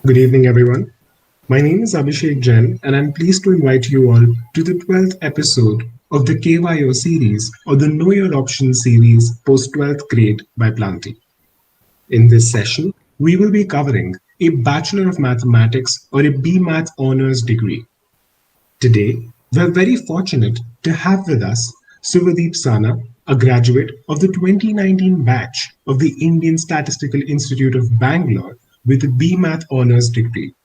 Good evening, everyone. My name is Abhishek Jain, and I'm pleased to invite you all to the 12th episode of the KYO series, or the Know Your Options series post 12th grade by Planty. In this session, we will be covering a Bachelor of Mathematics or a BMath honors degree. Today, we're very fortunate to have with us Suvadip Sana, a graduate of the 2019 batch of the Indian Statistical Institute of Bangalore with a BMath honors degree.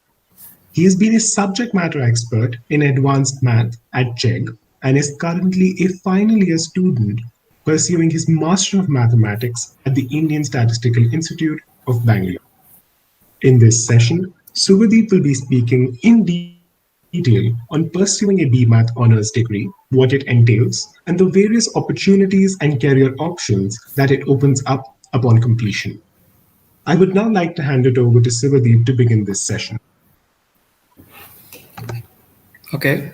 He has been a subject matter expert in advanced math at CHEG and is currently a final year student pursuing his Master of Mathematics at the Indian Statistical Institute of Bangalore. In this session, Suvadeep will be speaking in detail on pursuing a BMath honors degree, what it entails, and the various opportunities and career options that it opens up upon completion. I would now like to hand it over to Sivadeep to begin this session. Okay.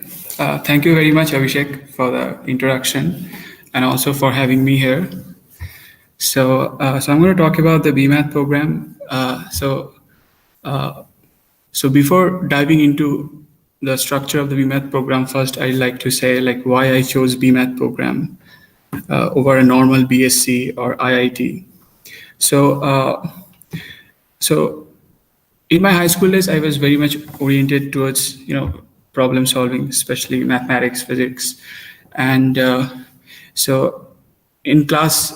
Thank you very much, Abhishek, for the introduction and also for having me here. So I'm going to talk about the BMath program. So before diving into the structure of the BMath program, first I'd like to say why I chose BMath program over a normal BSc or IIT. So in my high school days, I was very much oriented towards problem solving, especially mathematics, physics, and so in class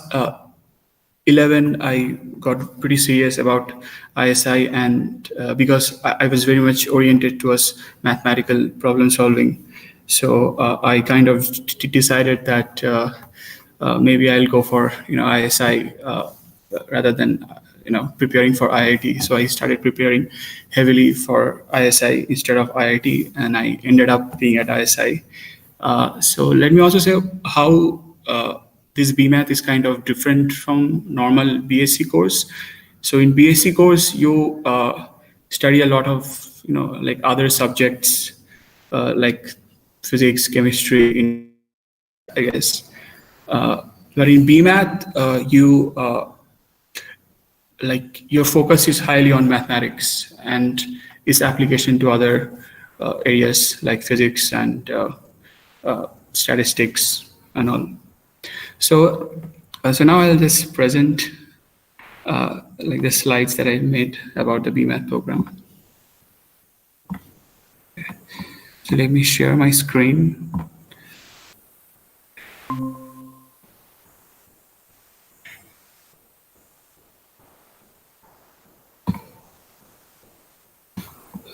11, I got pretty serious about ISI, and because I was very much oriented towards mathematical problem solving, so I kind of decided that maybe I'll go for ISI rather than preparing for IIT. So I started preparing heavily for ISI instead of IIT, and I ended up being at ISI. So let me also say how this BMath is kind of different from normal BSc course. So in BSc course, you study a lot of other subjects like physics, chemistry, I guess. But in BMath, your focus is highly on mathematics and its application to other areas like physics and statistics and all. So now I'll just present the slides that I made about the BMath program. Okay. So let me share my screen.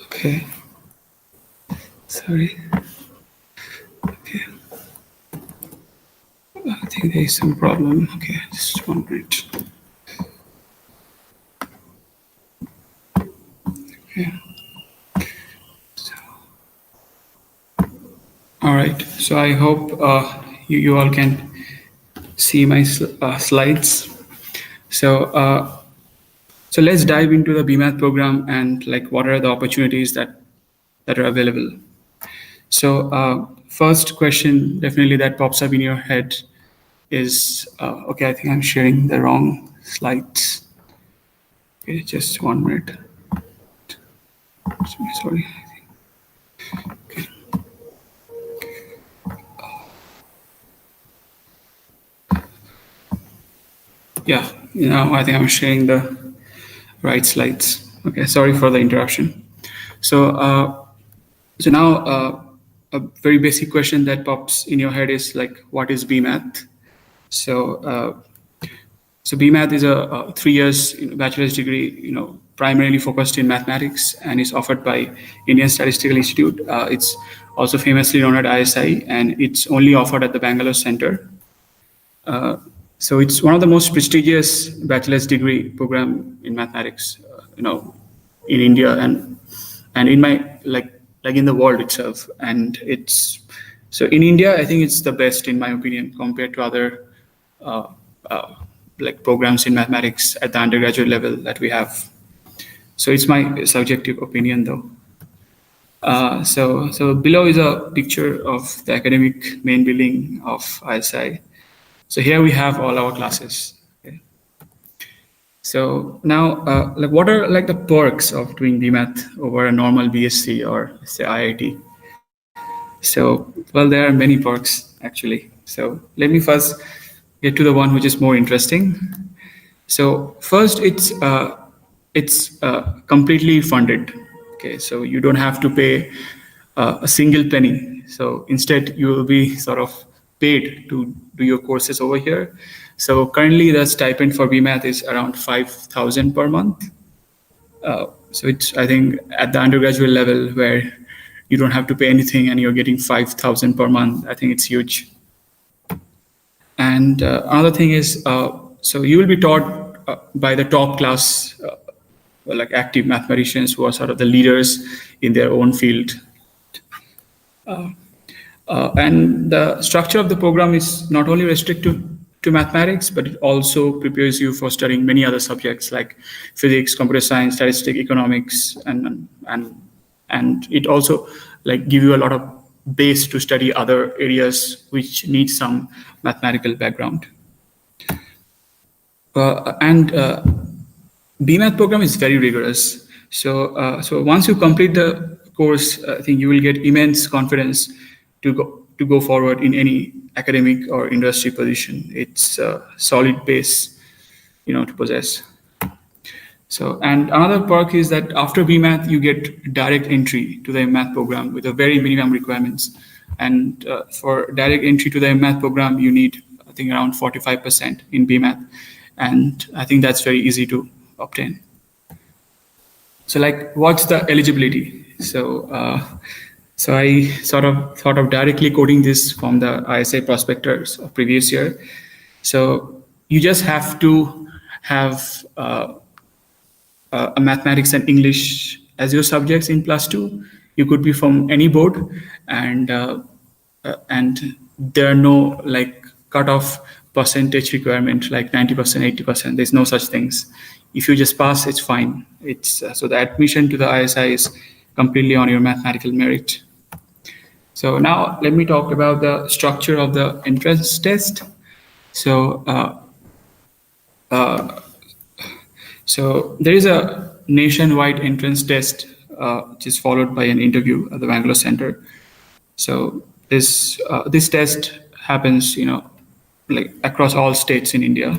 Okay. Sorry. Okay. I think there is some problem. Okay, just 1 minute. Okay. So, all right. So I hope you all can see my slides. So let's dive into the BMath program and what are the opportunities that are available. So first question definitely that pops up in your head is, okay, I think I'm sharing the wrong slides. Okay, just 1 minute. Sorry. Okay. Yeah, now I think I'm sharing the right slides. Okay, sorry for the interruption. So now a very basic question that pops in your head is what is BMath? So BMath is a 3 years bachelor's degree, primarily focused in mathematics, and is offered by Indian Statistical Institute. It's also famously known as ISI, and it's only offered at the Bangalore Center. So it's one of the most prestigious bachelor's degree program in mathematics, in India and in my in the world itself. And it's so in India, I think it's the best in my opinion compared to other programs in mathematics at the undergraduate level that we have. So it's my subjective opinion though. So below is a picture of the academic main building of ISI. So here we have all our classes. Okay. So now, like, what are like the perks of doing BMath over a normal BSc or say IIT? So, well, there are many perks actually. So let me first get to the one which is more interesting. So first, it's completely funded. Okay, so you don't have to pay a single penny. So instead, you will be sort of paid to do your courses over here. So currently, the stipend for BMath is around 5,000 per month. So it's, I think, at the undergraduate level where you don't have to pay anything and you're getting 5,000 per month. I think it's huge. And another thing is, so you will be taught by the top class, like active mathematicians who are sort of the leaders in their own field. And the structure of the program is not only restricted to mathematics, but it also prepares you for studying many other subjects like physics, computer science, statistics, economics, and it also like give you a lot of base to study other areas which need some mathematical background. And BMath program is very rigorous. So once you complete the course, I think you will get immense confidence to go forward in any academic or industry position. It's a solid base, to possess. So, and another perk is that after BMath, you get direct entry to the math program with a very minimum requirements. And for direct entry to the math program, you need, I think, around 45% in BMath. And I think that's very easy to obtain. So, like, what's the eligibility? So I sort of thought of directly quoting this from the ISA prospectus of previous year. So you just have to have a mathematics and English as your subjects in +2. You could be from any board, and there are no like cutoff percentage requirement like 90%, 80%. There's no such things. If you just pass, it's fine. It's so the admission to the ISI is completely on your mathematical merit. So now let me talk about the structure of the entrance test. So so there is a nationwide entrance test, which is followed by an interview at the Bangalore Center. So this test happens, like across all states in India.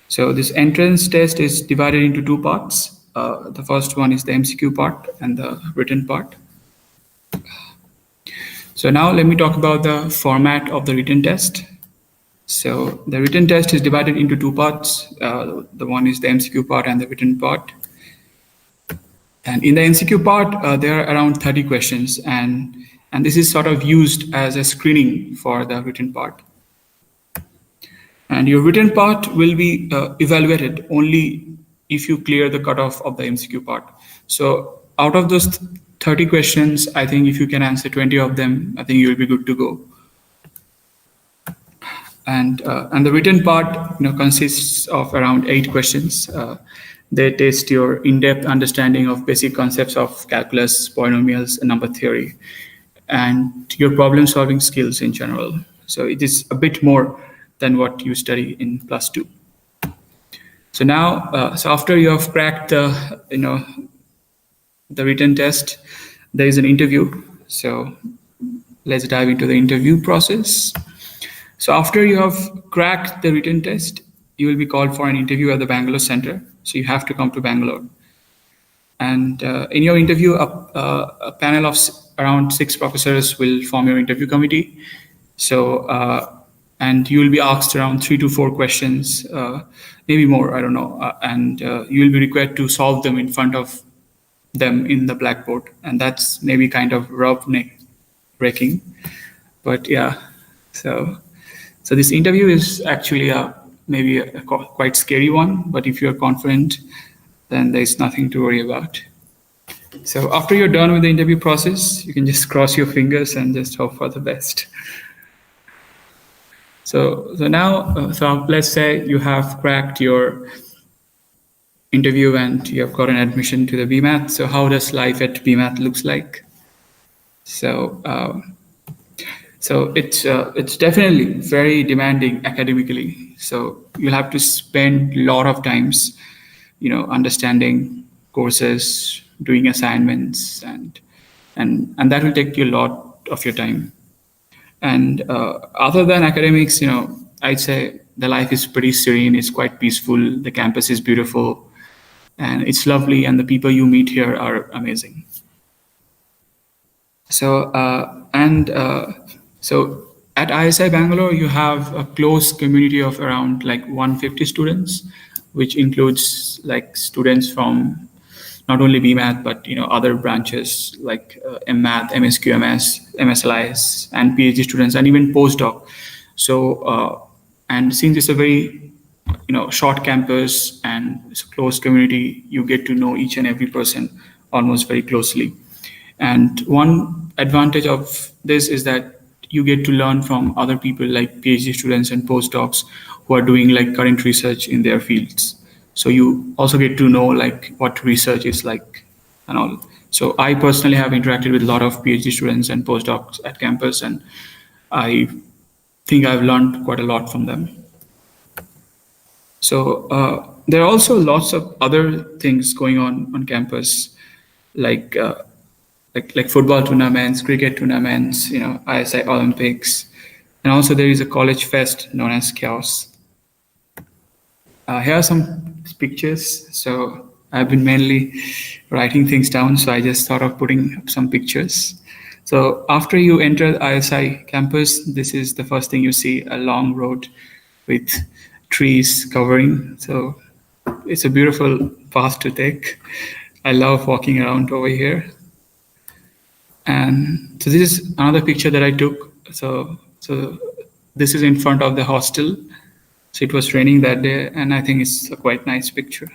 So this entrance test is divided into two parts. The first one is the MCQ part and the written part. So now let me talk about the format of the written test. So the written test is divided into two parts. The one is the MCQ part and the written part. And in the MCQ part, there are around 30 questions, and this is sort of used as a screening for the written part. And your written part will be evaluated only if you clear the cutoff of the MCQ part. So out of those 30 questions, I think if you can answer 20 of them, I think you'll be good to go. And the written part, consists of around 8 questions. They test your in-depth understanding of basic concepts of calculus, polynomials, and number theory, and your problem-solving skills in general. So it is a bit more than what you study in +2. So now, so after you have cracked the written test, there is an interview. So let's dive into the interview process. So after you have cracked the written test, you will be called for an interview at the Bangalore Center. So you have to come to Bangalore. And in your interview, a panel of around 6 professors will form your interview committee. So, and you will be asked around 3 to 4 questions, maybe more, I don't know. And you will be required to solve them in front of them in the blackboard. And that's maybe kind of rough neck breaking. But yeah, so this interview is actually maybe a quite scary one, but if you're confident, then there's nothing to worry about. So after you're done with the interview process, you can just cross your fingers and just hope for the best. So now, so let's say you have cracked your interview and you have got an admission to the BMath. So how does life at BMath looks like? So it's definitely very demanding academically. So you'll have to spend a lot of times, understanding courses, doing assignments, and that will take you a lot of your time. And other than academics, I'd say the life is pretty serene. It's quite peaceful. The campus is beautiful, and it's lovely, and the people you meet here are amazing. So and so at ISI Bangalore, you have a close community of around like 150 students, which includes like students from not only BMath but other branches like MMath, MSQMS, MSLIS, and PhD students, and even postdoc. So and since it's a very short campus and it's a close community, you get to know each and every person almost very closely. And one advantage of this is that you get to learn from other people like PhD students and postdocs who are doing like current research in their fields. So you also get to know like what research is like and all. So I personally have interacted with a lot of PhD students and postdocs at campus, and I think I've learned quite a lot from them. So there are also lots of other things going on campus, like like football tournaments, cricket tournaments, ISI Olympics, and also there is a college fest known as KYOS. Here are some pictures. So I've been mainly writing things down, so I just thought of putting up some pictures. So after you enter the ISI campus, this is the first thing you see: a long road with trees covering. So it's a beautiful path to take. I love walking around over here. And so this is another picture that I took. So this is in front of the hostel. So it was raining that day, and I think it's a quite nice picture.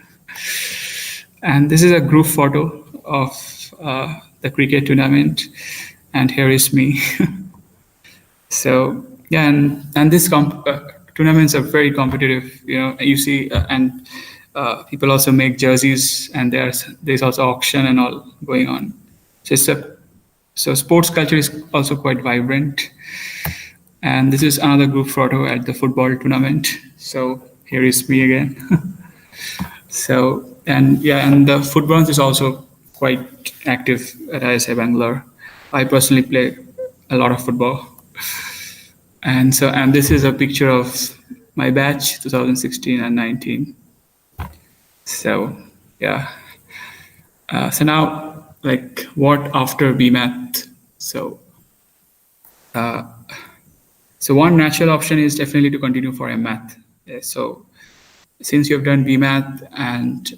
And this is a group photo of the cricket tournament, and here is me. So yeah, and this tournaments are very competitive. You see, and people also make jerseys, and there's also auction and all going on. So sports culture is also quite vibrant. And this is another group photo at the football tournament. So here is me again. So and yeah, and the football is also quite active at ISI Bangalore. I personally play a lot of football. And this is a picture of my batch, 2016 and 19. So yeah. So now, like, what after BMath? Uh, so one natural option is definitely to continue for MMath. So since you have done BMath and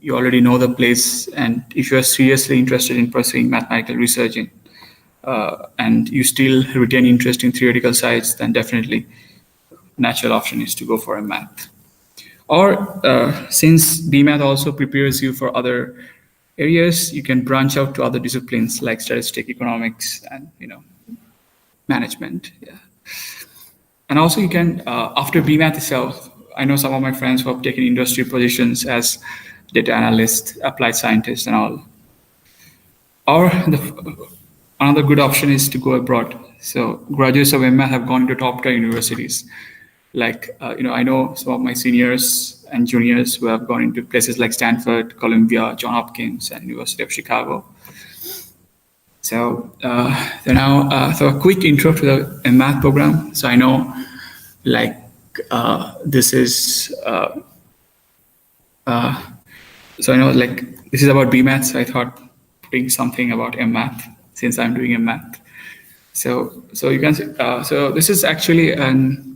you already know the place, and if you are seriously interested in pursuing mathematical research and you still retain interest in theoretical sides, then definitely natural option is to go for MMath. Or since BMath also prepares you for other areas, you can branch out to other disciplines like statistics, economics, and management. Yeah. And also you can, after BMath itself, I know some of my friends who have taken industry positions as data analyst, applied scientist, and all. Or another good option is to go abroad. So graduates of MMath have gone to top tier universities. Like, I know some of my seniors and juniors who have gone into places like Stanford, Columbia, Johns Hopkins, and University of Chicago. So so a quick intro to the math program. So I know, like, this is so I know, like, this is about BMath. So I thought putting something about MMath since I'm doing MMath. So you can see, so this is actually an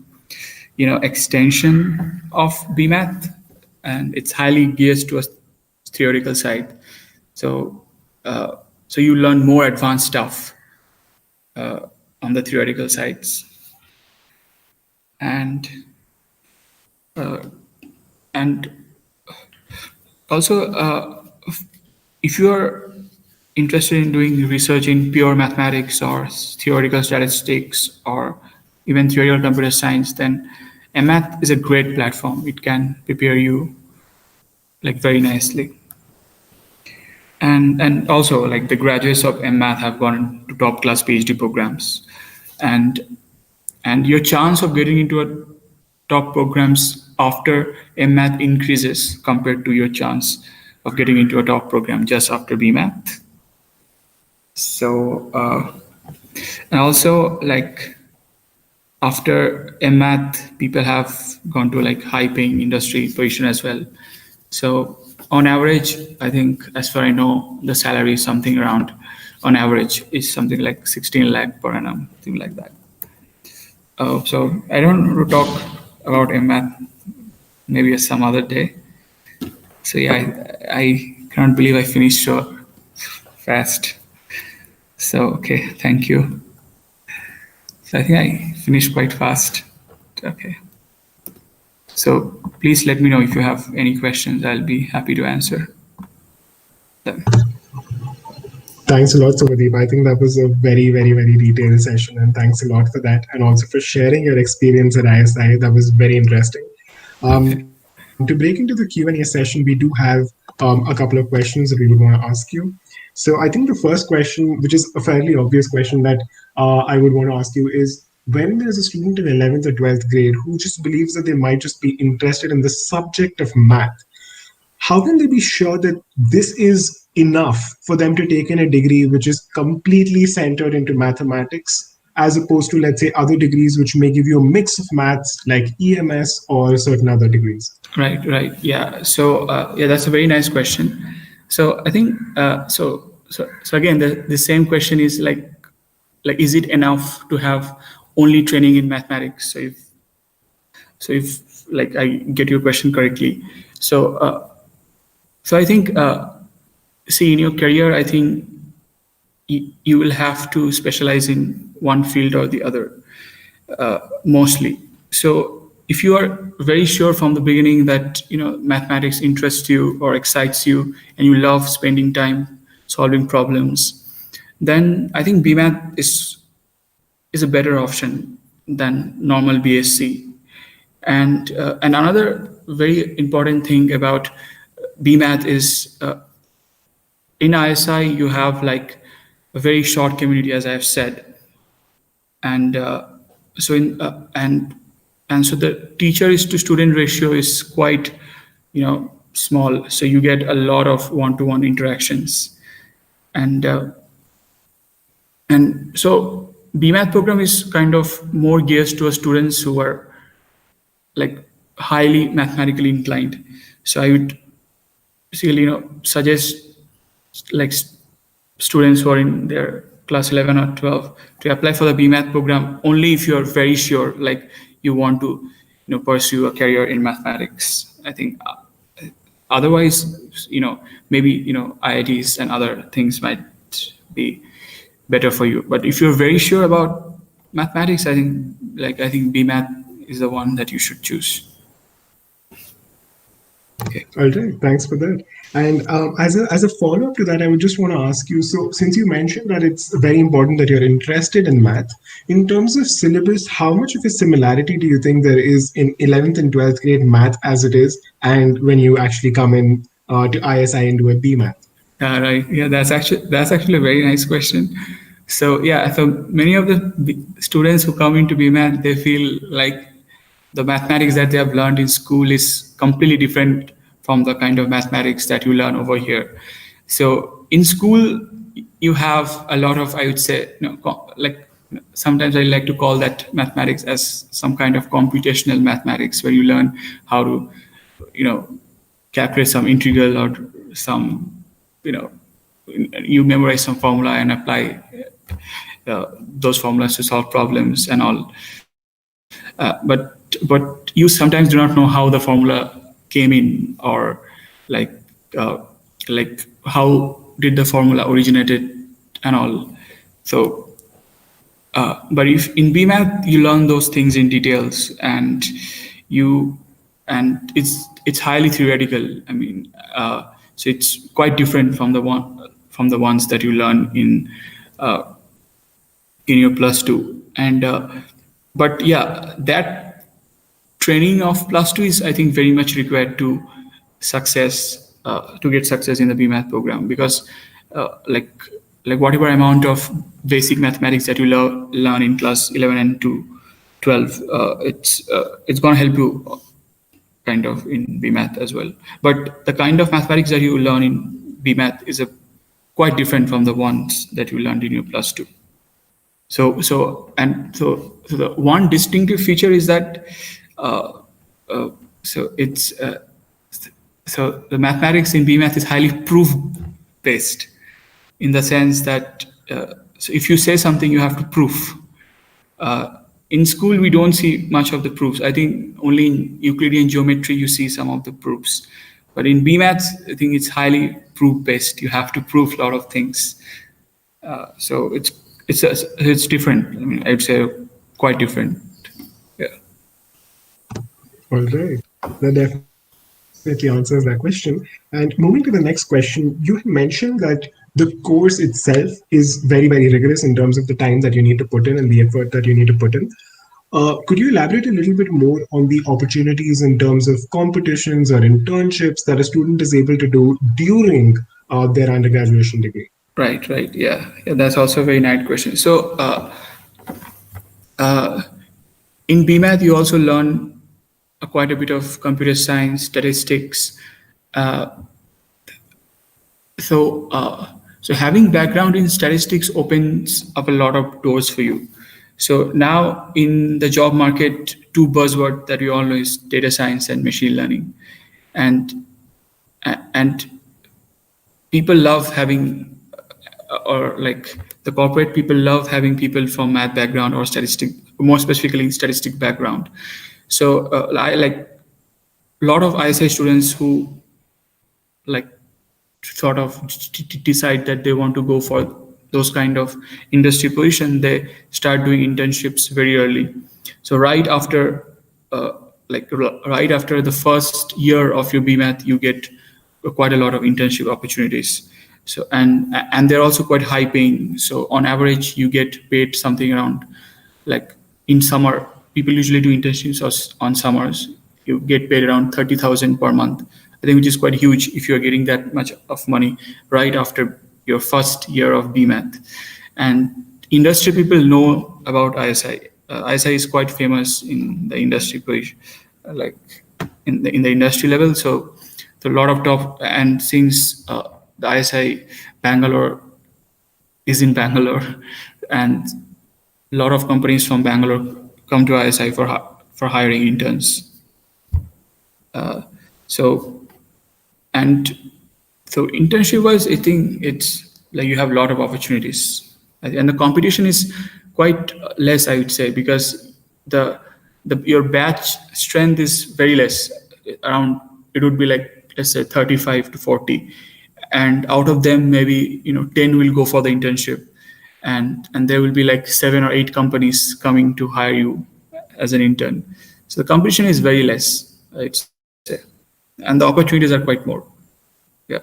extension of BMath, and it's highly geared to a theoretical side. So so you learn more advanced stuff on the theoretical sides, and uh, and also if you are interested in doing research in pure mathematics or theoretical statistics or even theoretical computer science, then MMath is a great platform. It can prepare you like very nicely. And also, like, the graduates of MMath have gone to top class PhD programs, and your chance of getting into a top programs after MMath increases compared to your chance of getting into a top program just after BMath. So, and also like after MMath, people have gone to like high paying industry position as well. So on average, I think as far I know, the salary is something around, on average, is something like 16 lakh per annum, something like that. So I don't want to talk about MMath maybe some other day. So yeah, I cannot believe I finished so fast. So okay, thank you. So I think I finished quite fast. Okay. So please let me know if you have any questions. I'll be happy to answer them. Thanks a lot, Sumadeep. I think that was a very, very, very detailed session, and thanks a lot for that, and also for sharing your experience at ISI. That was very interesting. To break into the Q&A session, we do have a couple of questions that we would want to ask you. So I think the first question, which is a fairly obvious question that I would want to ask you, is when there's a student in 11th or 12th grade who just believes that they might just be interested in the subject of math, how can they be sure that this is enough for them to take in a degree which is completely centered into mathematics, as opposed to, let's say, other degrees which may give you a mix of maths like EMS or certain other degrees? Right, right. Yeah. So yeah, that's a very nice question. So I think so again, the same question is like is it enough to have only training in mathematics? So if like I get your question correctly, so so I think see in your career, I think you will have to specialize in one field or the other, mostly. So if you are very sure from the beginning that mathematics interests you or excites you and you love spending time solving problems, then I think BMath is a better option than normal BSc. And another very important thing about BMath is in ISI you have like a very short community, as I have said, and so in and so the teacher is to student ratio is quite small, so you get a lot of one-to-one interactions, and and so BMath program is kind of more geared to students who are like highly mathematically inclined. So I would basically suggest like students who are in their class 11 or 12 to apply for the BMath program only if you are very sure like you want to pursue a career in mathematics. I think otherwise maybe IITs and other things might be better for you, but if you're very sure about mathematics, I think BMath is the one that you should choose. Okay. All right, thanks for that. And as a follow up to that, I would just want to ask you. So, since you mentioned that it's very important that you're interested in math, in terms of syllabus, how much of a similarity do you think there is in 11th and 12th grade math as it is, and when you actually come in to ISI and do a B math? Right. Yeah, that's actually a very nice question. So yeah, so many of the students who come into BMath, they feel like the mathematics that they have learned in school is completely different from the kind of mathematics that you learn over here. So in school, you have a lot of, I would say, like sometimes I like to call that mathematics as some kind of computational mathematics, where you learn how to, you know, calculate some integral or some, you know, you memorize some formula and apply those formulas to solve problems and all. But you sometimes do not know how the formula came in, or like uh, like how did the formula originated and all. So but if in BMath you learn those things in details, and you and it's highly theoretical. I mean, so it's quite different from the ones that you learn uh, in your plus two. And but yeah, that training of plus two is, I think, very much required to get success in the BMath program, because like whatever amount of basic mathematics that you learn in class 11 and 12. It's going to help you kind of in BMath as well. But the kind of mathematics that you learn in BMath is quite different from the ones that you learned in your plus two. So the one distinctive feature is that uh, uh, so it's so the mathematics in BMath is highly proof based, in the sense that so if you say something, you have to prove. Uh, in school, we don't see much of the proofs. I think only in Euclidean geometry you see some of the proofs. But in BMaths, I think it's highly proof based. You have to prove a lot of things. So it's different. I mean, I'd say quite different. Yeah. All right. That definitely answers that question. And moving to the next question, you have mentioned that the course itself is very, very rigorous in terms of the time that you need to put in and the effort that you need to put in. Could you elaborate a little bit more on the opportunities in terms of competitions or internships that a student is able to do during their undergraduate degree? Right. Right. Yeah. Yeah. That's also a very nice question. So uh, in BMath, you also learn quite a bit of computer science, statistics. Uh, so having background in statistics opens up a lot of doors for you. So now in the job market, two buzzwords that we all know is data science and machine learning, and and people love having or like the corporate people love having people from math background or statistic, more specifically statistic background. So I like a lot of ISI students who like sort of decide that they want to go for those kind of industry position, they start doing internships very early. So right after uh, right after the first year of your BMath, you get quite a lot of internship opportunities. So and they're also quite high paying. So on average, you get paid something around, like in summer, people usually do internships on summers. You get paid around 30,000 per month. I think, which is quite huge if you're getting that much of money right after your first year of BMath. And industry people know about ISI. ISI is quite famous in the industry, like in the industry level. So a lot of top, and since the ISI Bangalore is in Bangalore, and a lot of companies from Bangalore come to ISI for hiring interns. So and so internship wise, I think it's like you have a lot of opportunities, and the competition is quite less, I would say, because the your batch strength is very less. Around, it would be like, let's say, 35 to 40, and out of them maybe 10 will go for the internship, and there will be like 7 or 8 companies coming to hire you as an intern. So the competition is very less, I'd say, and the opportunities are quite more. Yeah.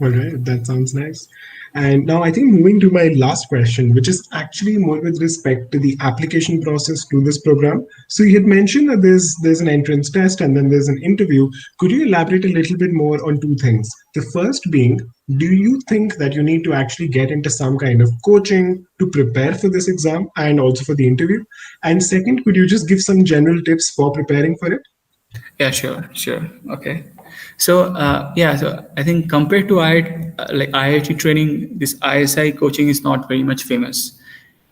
All right, that sounds nice. And now I think moving to my last question, which is actually more with respect to the application process to this program. So you had mentioned that there's an entrance test and then there's an interview. Could you elaborate a little bit more on two things? The first being, do you think that you need to actually get into some kind of coaching to prepare for this exam and also for the interview? And second, could you just give some general tips for preparing for it? Yeah, sure, sure. Okay. So yeah, so I think compared to like IIT training, this ISI coaching is not very much famous.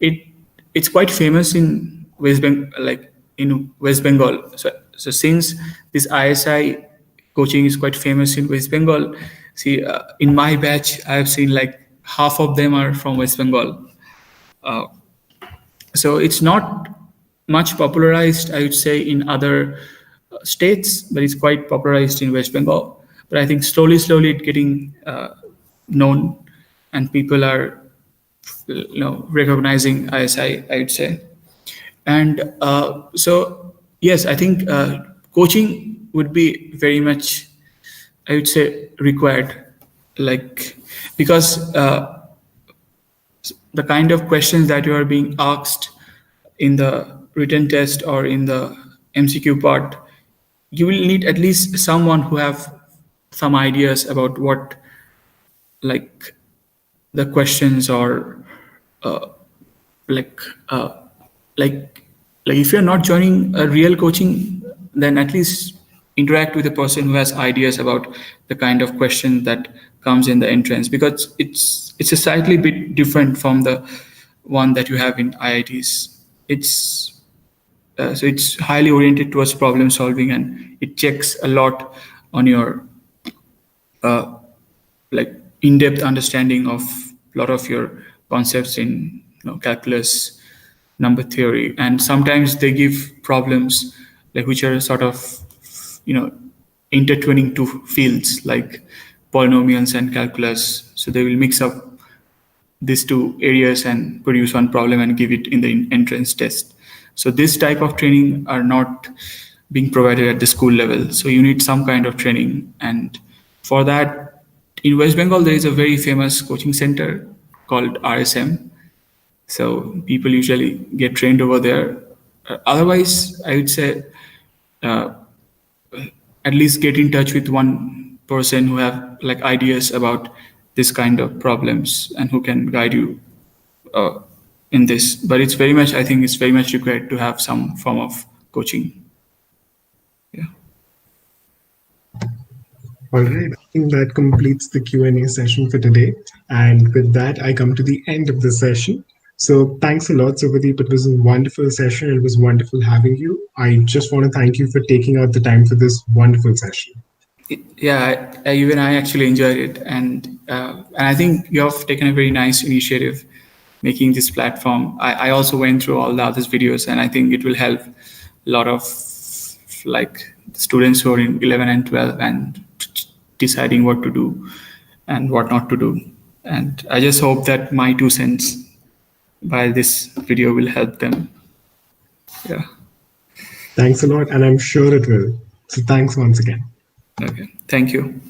It it's quite famous in like in West Bengal. So since this ISI coaching is quite famous in West Bengal, see, in my batch, I have seen like half of them are from West Bengal. Uh, so it's not much popularized, I would say, in other states, but it's quite popularized in West Bengal. But I think slowly it's getting known, and people are recognizing ISI, I would say. And so yes, I think coaching would be very much, I would say, required, like, because the kind of questions that you are being asked in the written test or in the MCQ part, you will need at least someone who have some ideas about what, like, the questions or like like if you're not joining a real coaching, then at least interact with a person who has ideas about the kind of question that comes in the entrance, because it's a slightly bit different from the one that you have in IITs. It's highly oriented towards problem solving, and it checks a lot on your uh, like in-depth understanding of a lot of your concepts in calculus, number theory, and sometimes they give problems like which are sort of you know intertwining two fields like polynomials and calculus. So they will mix up these two areas and produce one problem and give it in the entrance test. So this type of training are not being provided at the school level. So you need some kind of training, and for that, in West Bengal there is a very famous coaching center called RSM. So people usually get trained over there. Otherwise, I would say uh, at least get in touch with one person who have like ideas about this kind of problems and who can guide you uh, in this. But it's very much, I think it's very much required to have some form of coaching. Yeah. All right, I think that completes the Q&A session for today. And with that, I come to the end of the session. So thanks a lot, Suvadip. It was a wonderful session. It was wonderful having you. I just want to thank you for taking out the time for this wonderful session. Yeah, even I actually enjoyed it, and I think you have taken a very nice initiative making this platform. I also went through all the other videos, and I think it will help a lot of like students who are in 11 and 12 and deciding what to do and what not to do. And I just hope that my 2 cents by this video will help them. Yeah. Thanks a lot, and I'm sure it will. So thanks once again. Okay. Thank you.